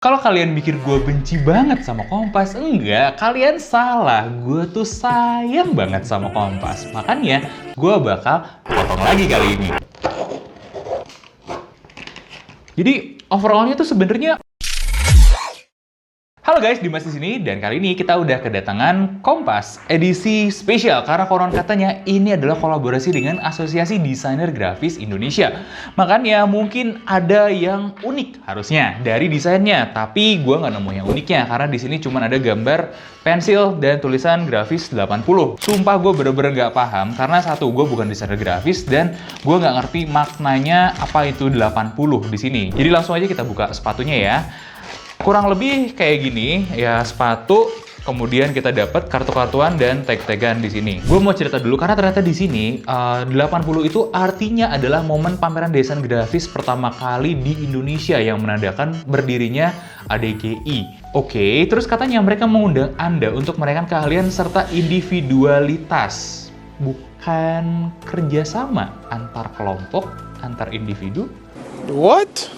Kalau kalian mikir gue benci banget sama Kompas, enggak, kalian salah. Gue tuh sayang banget sama Kompas. Makanya, gue bakal potong lagi kali ini. Jadi, overallnya tuh sebenarnya... Halo guys, Dimas di sini, dan kali ini kita udah kedatangan Kompas edisi spesial karena konon katanya ini adalah kolaborasi dengan Asosiasi Desainer Grafis Indonesia. Makanya mungkin ada yang unik harusnya dari desainnya, tapi gue nggak nemu yang uniknya karena di sini cuma ada gambar pensil dan tulisan grafis 80. Sumpah gue bener-bener nggak paham karena satu, gue bukan desainer grafis dan gue nggak ngerti maknanya apa itu 80 di sini. Jadi langsung aja kita buka sepatunya ya. Kurang lebih kayak gini, ya sepatu, kemudian kita dapat kartu-kartuan dan tag-tagan di sini. Gue mau cerita dulu karena ternyata di sini 80 itu artinya adalah momen pameran desain grafis pertama kali di Indonesia yang menandakan berdirinya ADGI. Oke, terus katanya mereka mengundang Anda untuk merayakan keahlian serta individualitas, bukan kerjasama antar kelompok, antar individu. What?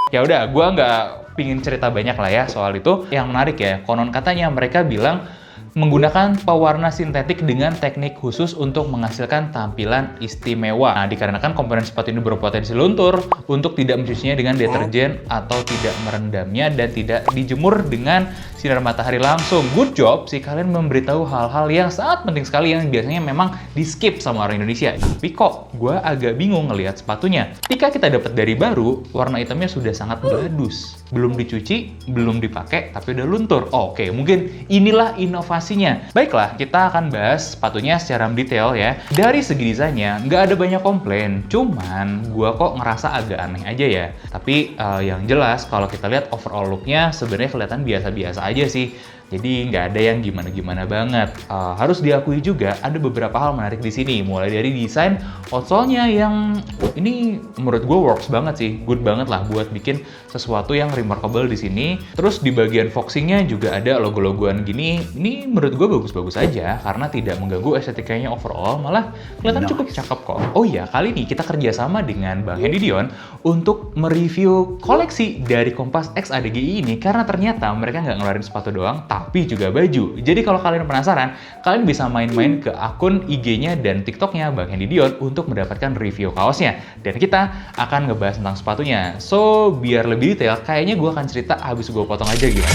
Ya udah, gue nggak pingin cerita banyak lah ya soal itu. Yang menarik ya, konon katanya mereka bilang menggunakan pewarna sintetik dengan teknik khusus untuk menghasilkan tampilan istimewa. Nah, dikarenakan komponen sepatu ini berpotensi luntur, untuk tidak mencucinya dengan deterjen atau tidak merendamnya dan tidak dijemur dengan sinar matahari langsung. Good job sih kalian memberitahu hal-hal yang sangat penting sekali yang biasanya memang di-skip sama orang Indonesia. Tapi kok gue agak bingung ngelihat sepatunya. Ketika kita dapat dari baru, warna hitamnya sudah sangat bagus. Belum dicuci, belum dipakai, tapi udah luntur. Oke, mungkin inilah inovasinya. Baiklah, kita akan bahas sepatunya secara detail ya. Dari segi desainnya, nggak ada banyak komplain. Cuman, gua kok ngerasa agak aneh aja ya. Tapi yang jelas, kalau kita lihat overall look-nya, sebenarnya kelihatan biasa-biasa aja sih. Jadi nggak ada yang gimana-gimana banget. Harus diakui juga ada beberapa hal menarik di sini. Mulai dari desain outsole-nya yang ini menurut gue works banget sih, good banget lah buat bikin sesuatu yang remarkable di sini. Terus di bagian foxing-nya juga ada logo-logoan gini. Ini menurut gue bagus-bagus aja karena tidak mengganggu estetikanya overall, malah kelihatan cukup cakep kok. Oh iya, kali ini kita kerjasama dengan Bang Hendy Dion untuk mereview koleksi dari Kompas X ADGI ini karena ternyata mereka nggak ngeluarin sepatu doang, tapi juga baju. Jadi kalau kalian penasaran, kalian bisa main-main ke akun IG-nya dan TikTok-nya Bang Hendy Dion untuk mendapatkan review kaosnya. Dan kita akan ngebahas tentang sepatunya. So, biar lebih detail, kayaknya gue akan cerita habis gue potong aja gimana.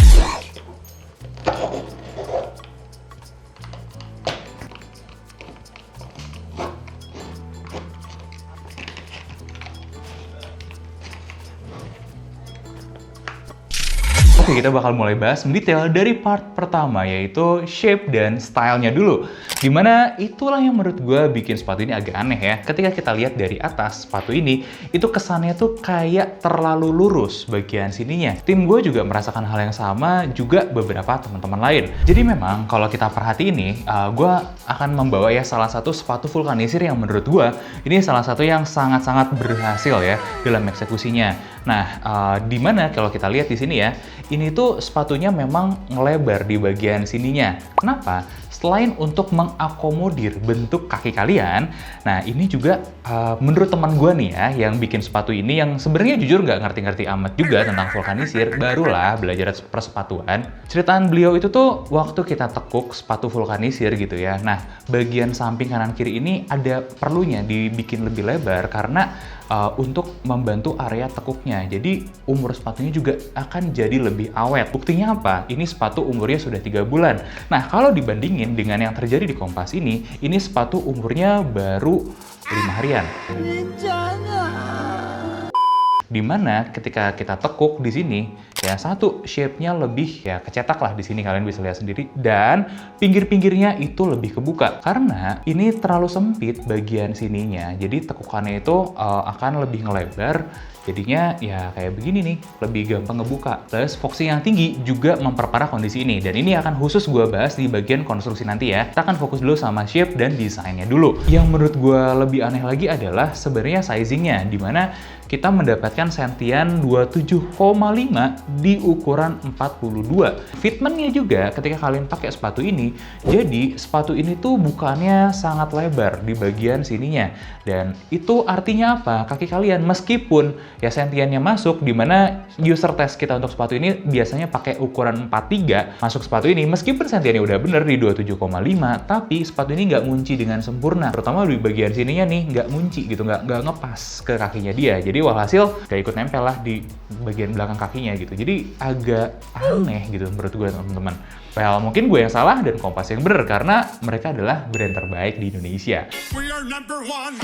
Oke, kita bakal mulai bahas mendetail dari part pertama, yaitu shape dan stylenya dulu. Dimana itulah yang menurut gue bikin sepatu ini agak aneh ya. Ketika kita lihat dari atas, sepatu ini, itu kesannya tuh kayak terlalu lurus bagian sininya. Tim gue juga merasakan hal yang sama, juga beberapa teman-teman lain. Jadi memang kalau kita perhatiin nih, gue akan membawa ya salah satu sepatu vulkanisir yang menurut gue, ini salah satu yang sangat-sangat berhasil ya dalam eksekusinya. Nah, dimana kalau kita lihat di sini ya, ini tuh sepatunya memang ngelebar di bagian sininya. Kenapa? Selain untuk mengakomodir bentuk kaki kalian, nah ini juga menurut teman gue nih ya, yang bikin sepatu ini, yang sebenarnya jujur nggak ngerti-ngerti amat juga tentang vulkanisir, barulah belajar persepatuan. Ceritaan beliau itu tuh waktu kita tekuk sepatu vulkanisir gitu ya. Nah, bagian samping kanan kiri ini ada perlunya dibikin lebih lebar karena untuk membantu area tekuknya. Jadi umur sepatunya juga akan jadi lebih awet. Buktinya apa? Ini sepatu umurnya sudah 3 bulan. Nah, kalau dibandingin dengan yang terjadi di Kompas ini sepatu umurnya baru 5 harian. Dimana ketika kita tekuk di sini, ya satu, shape-nya lebih ya kecetak lah di sini, kalian bisa lihat sendiri, dan pinggir-pinggirnya itu lebih kebuka karena ini terlalu sempit bagian sininya. Jadi tekukannya itu akan lebih ngelebar. Jadinya ya kayak begini nih, lebih gampang ngebuka. Plus foxing yang tinggi juga memperparah kondisi ini. Dan ini akan khusus gue bahas di bagian konstruksi nanti ya. Kita akan fokus dulu sama shape dan desainnya dulu. Yang menurut gue lebih aneh lagi adalah sebenarnya sizingnya, dimana kita mendapatkan sentian 27,5 di ukuran 42. Fitmentnya juga ketika kalian pakai sepatu ini, jadi sepatu ini tuh bukannya sangat lebar di bagian sininya. Dan itu artinya apa? Kaki kalian meskipun ya sentiannya masuk, di mana user test kita untuk sepatu ini biasanya pakai ukuran 43 masuk sepatu ini, meskipun sentiannya udah bener di 27,5, tapi sepatu ini nggak ngunci dengan sempurna, terutama di bagian sininya nih nggak ngunci gitu, nggak ngepas ke kakinya dia. Jadi walhasil nggak ikut nempel lah di bagian belakang kakinya gitu. Jadi agak aneh gitu menurut gue, teman-teman. Well, mungkin gue yang salah dan Kompas yang bener karena mereka adalah brand terbaik di Indonesia. We are number one.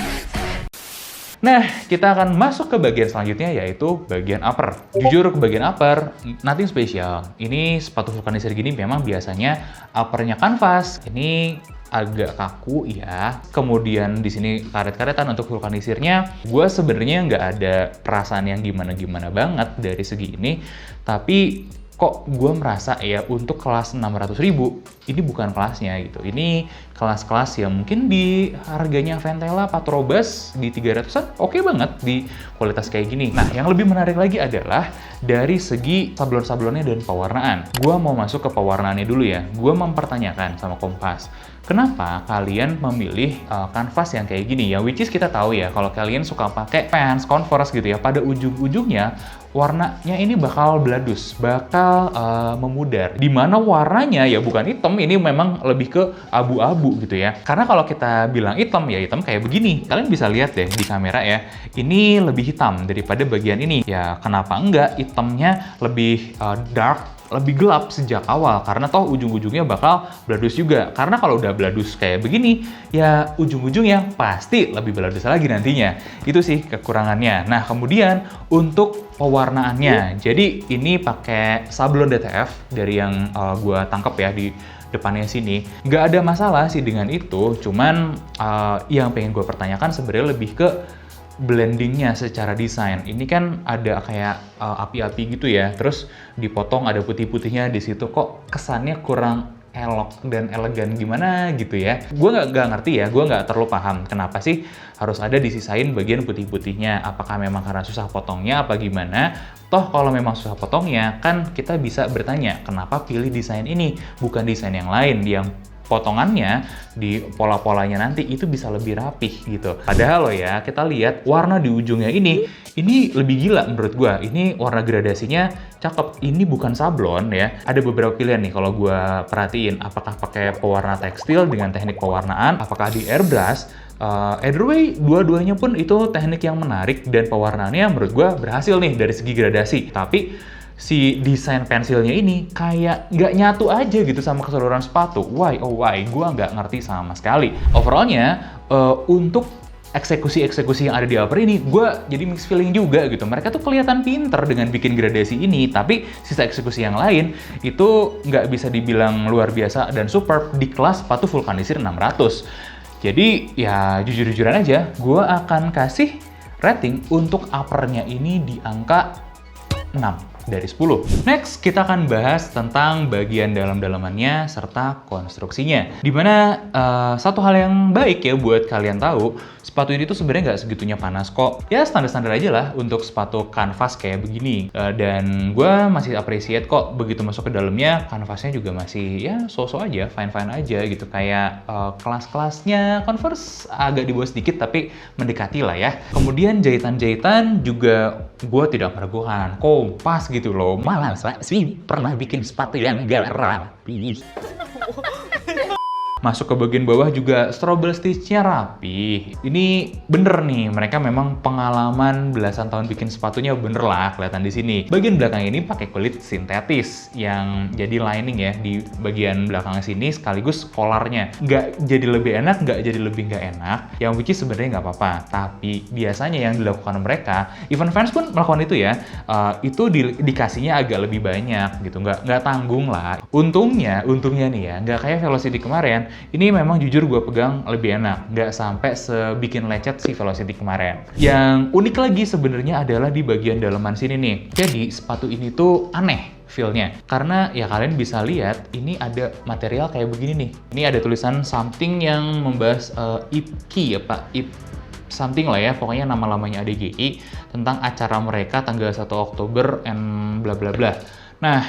Nah, kita akan masuk ke bagian selanjutnya, yaitu bagian upper. Jujur, ke bagian upper, nothing spesial. Ini sepatu vulkanisir gini memang biasanya uppernya kanvas. Ini agak kaku ya. Kemudian di sini karet-karetan untuk vulkanisirnya. Gue sebenarnya nggak ada perasaan yang gimana-gimana banget dari segi ini. Tapi kok gue merasa ya untuk kelas 600.000 ini bukan kelasnya gitu. Ini kelas-kelas yang mungkin di harganya Ventela, Patrobas di 300-an oke banget di kualitas kayak gini. Nah, yang lebih menarik lagi adalah dari segi sablon-sablonnya dan pewarnaan. Gue mau masuk ke pewarnaannya dulu ya. Gue mempertanyakan sama Kompas, kenapa kalian memilih kanvas yang kayak gini ya? Which is kita tahu ya, kalau kalian suka pakai Vans, Converse gitu ya, pada ujung-ujungnya warnanya ini bakal bladus, bakal memudar. Dimana warnanya ya bukan hitam, ini memang lebih ke abu-abu gitu ya. Karena kalau kita bilang hitam, ya hitam kayak begini. Kalian bisa lihat deh di kamera ya, ini lebih hitam daripada bagian ini. Ya kenapa enggak hitamnya lebih dark, lebih gelap sejak awal, karena toh ujung-ujungnya bakal bladus juga. Karena kalau udah bladus kayak begini, ya ujung-ujungnya pasti lebih bladus lagi nantinya. Itu sih kekurangannya. Nah, kemudian untuk pewarnaannya, jadi ini pakai sablon DTF dari yang gua tangkap ya di depannya sini. Nggak ada masalah sih dengan itu, cuman yang pengen gue pertanyakan sebenarnya lebih ke blendingnya secara desain. Ini kan ada kayak api-api gitu ya, terus dipotong ada putih-putihnya di situ, kok kesannya kurang elok dan elegan gimana gitu ya. Gue nggak ngerti ya, gue nggak terlalu paham kenapa sih harus ada disisain bagian putih-putihnya. Apakah memang karena susah potongnya apa gimana? Toh kalau memang susah potongnya, kan kita bisa bertanya kenapa pilih desain ini, bukan desain yang lain yang potongannya di pola-polanya nanti itu bisa lebih rapih gitu. Padahal loh ya, kita lihat warna di ujungnya ini lebih gila menurut gua. Ini warna gradasinya cakep. Ini bukan sablon ya. Ada beberapa pilihan nih kalau gua perhatiin. Apakah pakai pewarna tekstil dengan teknik pewarnaan, apakah di airbrush. Either way, dua-duanya pun itu teknik yang menarik dan pewarnaannya menurut gua berhasil nih dari segi gradasi. Tapi si desain pensilnya ini kayak nggak nyatu aja gitu sama keseluruhan sepatu. Why? Oh why? Gua nggak ngerti sama sekali. Overallnya, untuk eksekusi-eksekusi yang ada di upper ini, gue jadi mixed feeling juga gitu. Mereka tuh kelihatan pinter dengan bikin gradasi ini, tapi sisa eksekusi yang lain itu nggak bisa dibilang luar biasa dan superb di kelas sepatu vulkanisir 600. Jadi ya jujur-jujuran aja, gue akan kasih rating untuk uppernya ini di angka 6 dari 10. Next, kita akan bahas tentang bagian dalam-dalamannya serta konstruksinya. Dimana satu hal yang baik ya buat kalian tahu, sepatu ini tuh sebenarnya nggak segitunya panas kok. Ya standar-standar aja lah untuk sepatu kanvas kayak begini. Dan gue masih appreciate kok begitu masuk ke dalamnya, kanvasnya juga masih ya so-so aja, fine-fine aja gitu. Kayak kelas-kelasnya Converse agak di bawah sedikit tapi mendekati lah ya. Kemudian jahitan-jahitan juga gue tidak meragukan, Kompas gitu loh. Malah sih pernah bikin sepatu yang gak rapi. Masuk ke bagian bawah juga strobel stitch-nya rapi. Ini bener nih, mereka memang pengalaman belasan tahun bikin sepatunya bener lah kelihatan di sini. Bagian belakang ini pakai kulit sintetis yang jadi lining ya di bagian belakang sini sekaligus kolarnya. Nggak jadi lebih enak, nggak jadi lebih nggak enak. Yang which is sebenarnya nggak apa-apa. Tapi biasanya yang dilakukan mereka, even fans pun melakukan itu ya. Itu dikasihnya agak lebih banyak gitu, nggak tanggung lah. Untungnya nih ya, nggak kayak Velocity kemarin. Ini memang jujur gue pegang lebih enak, nggak sampai sebikin lecet si Velocity kemarin. Yang unik lagi sebenarnya adalah di bagian dalaman sini nih. Jadi sepatu ini tuh aneh feel-nya, karena ya kalian bisa lihat ini ada material kayak begini nih. Ini ada tulisan something yang membahas IPKI ya Pak, something lah ya, pokoknya nama-lamanya ADGI, tentang acara mereka tanggal 1 Oktober and bla bla bla. Nah,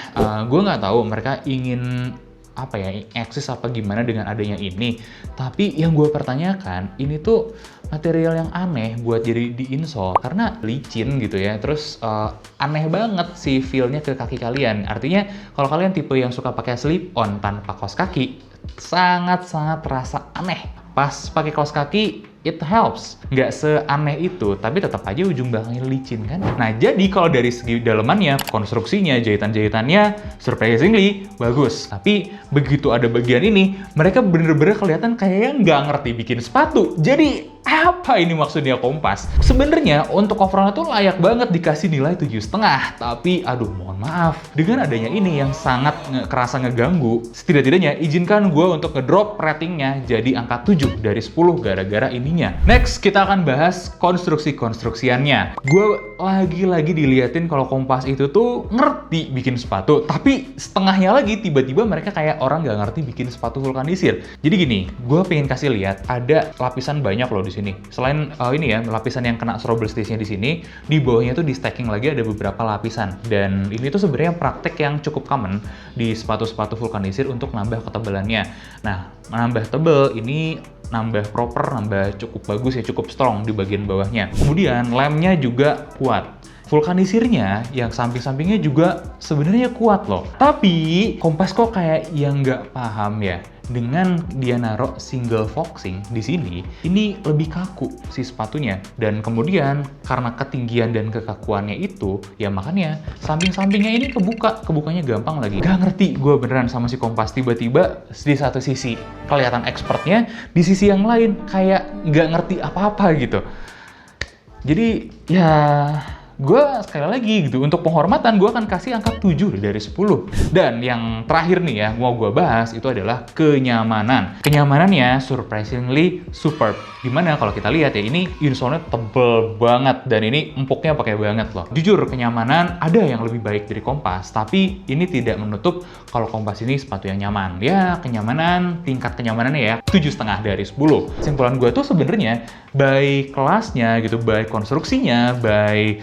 gue nggak tahu mereka ingin apa ya, eksis apa gimana dengan adanya ini. Tapi yang gue pertanyakan, ini tuh material yang aneh buat jadi di-install karena licin gitu ya. Terus aneh banget sih feel-nya ke kaki kalian. Artinya kalau kalian tipe yang suka pakai slip-on tanpa kaos kaki, sangat-sangat terasa aneh. Pas pakai kaos kaki, it helps. Nggak seaneh itu, tapi tetap aja ujung belakangnya licin kan. Nah, jadi kalau dari segi dalemannya, konstruksinya, jahitan-jahitannya, surprisingly bagus. Tapi begitu ada bagian ini, mereka bener-bener kelihatan kayak nggak ngerti bikin sepatu. Jadi, apa ini maksudnya Kompas? Sebenarnya untuk overall itu layak banget dikasih nilai 7,5. Tapi, aduh mohon maaf, dengan adanya ini yang sangat kerasa ngeganggu, setidak-tidaknya izinkan gue untuk ngedrop ratingnya jadi angka 7 dari 10 gara-gara ininya. Next, kita akan bahas konstruksi-konstruksiannya. Gue lagi-lagi diliatin kalau Kompas itu tuh ngerti bikin sepatu, tapi setengahnya lagi tiba-tiba mereka kayak orang nggak ngerti bikin sepatu vulkanisir. Jadi gini, gue pengen kasih lihat ada lapisan banyak loh di sini. Selain ini ya, lapisan yang kena trouble stage-nya di sini, di bawahnya tuh di stacking lagi ada beberapa lapisan. Dan ini tuh sebenarnya praktek yang cukup common di sepatu-sepatu vulkanisir untuk nambah ketebalannya. Nah, nambah tebel ini nambah proper, nambah cukup bagus ya, cukup strong di bagian bawahnya. Kemudian lemnya juga kuat. Vulkanisirnya yang samping-sampingnya juga sebenarnya kuat loh. Tapi Kompas kok kayak yang nggak paham ya. Dengan dia naruh single foxing di sini, ini lebih kaku si sepatunya. Dan kemudian karena ketinggian dan kekakuannya itu, ya makanya samping-sampingnya ini kebukanya gampang lagi. Gak ngerti gue beneran sama si Kompas, tiba-tiba di satu sisi kelihatan expertnya, di sisi yang lain kayak nggak ngerti apa-apa gitu. Jadi ya gue sekali lagi gitu, untuk penghormatan gue akan kasih angka 7 dari 10. Dan yang terakhir nih ya, mau gue bahas itu adalah kenyamanan. Kenyamanannya surprisingly superb. Dimana kalau kita lihat ya, ini insole-nya tebel banget dan ini empuknya pakai banget loh. Jujur, kenyamanan ada yang lebih baik dari Kompas, tapi ini tidak menutup kalau Kompas ini sepatu yang nyaman. Ya, kenyamanan, tingkat kenyamanannya ya 7,5 dari 10. Kesimpulan gue tuh sebenarnya by kelasnya gitu, by konstruksinya, by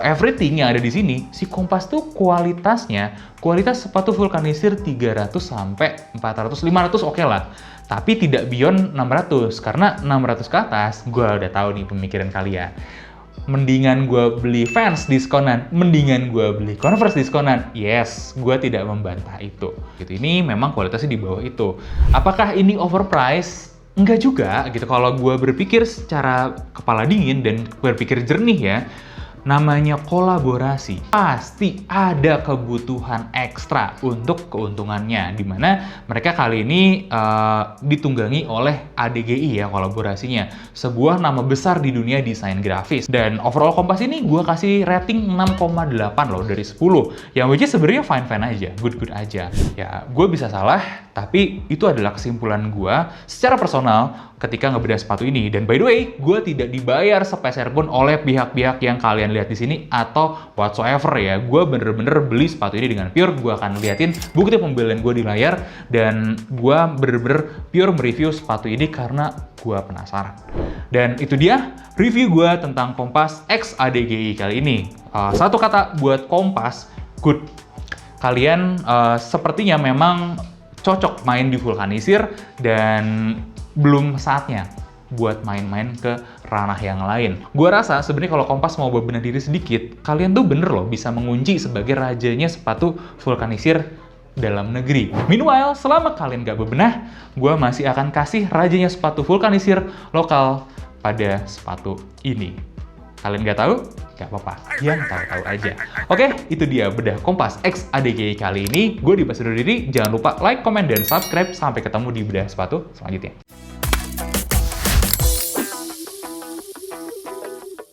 everything yang ada di sini, si Kompas tuh kualitas sepatu vulkanisir 300 sampai 400, 500 oke lah. Tapi tidak beyond 600, karena 600 ke atas, gue udah tahu nih pemikiran kalian. Mendingan gue beli Vans diskonan, mendingan gue beli Converse diskonan. Yes, gue tidak membantah itu. Gitu, ini memang kualitasnya di bawah itu. Apakah ini overpriced? Enggak juga, gitu. Kalau gue berpikir secara kepala dingin dan berpikir jernih ya, namanya kolaborasi, pasti ada kebutuhan ekstra untuk keuntungannya, dimana mereka kali ini ditunggangi oleh ADGI ya kolaborasinya, sebuah nama besar di dunia desain grafis. Dan overall Kompas ini gue kasih rating 6,8 loh dari 10, yang which is sebenarnya fine-fine aja, good-good aja. Ya, gue bisa salah, tapi itu adalah kesimpulan gue secara personal ketika ngebedah sepatu ini. Dan by the way, gue tidak dibayar sepeser pun oleh pihak-pihak yang kalian lihat di sini atau whatsoever ya. Gue bener-bener beli sepatu ini dengan pure. Gue akan liatin bukti pembelian gue di layar, dan gue bener-bener pure mereview sepatu ini karena gue penasaran. Dan itu dia review gue tentang Kompas X ADGI kali ini. Satu kata buat Kompas, good. Kalian sepertinya memang cocok main di vulkanisir dan belum saatnya buat main-main ke ranah yang lain. Gue rasa sebenarnya kalau Kompas mau bebenah diri sedikit, kalian tuh bener loh bisa mengunci sebagai rajanya sepatu vulkanisir dalam negeri. Meanwhile, selama kalian gak bebenah, gue masih akan kasih rajanya sepatu vulkanisir lokal pada sepatu ini. Kalian gak tahu? Gak apa-apa, yang tahu-tahu aja. Oke, itu dia bedah Kompas X ADGI kali ini. Gue Dimas undur diri, jangan lupa like, komen, dan subscribe. Sampai ketemu di bedah sepatu selanjutnya.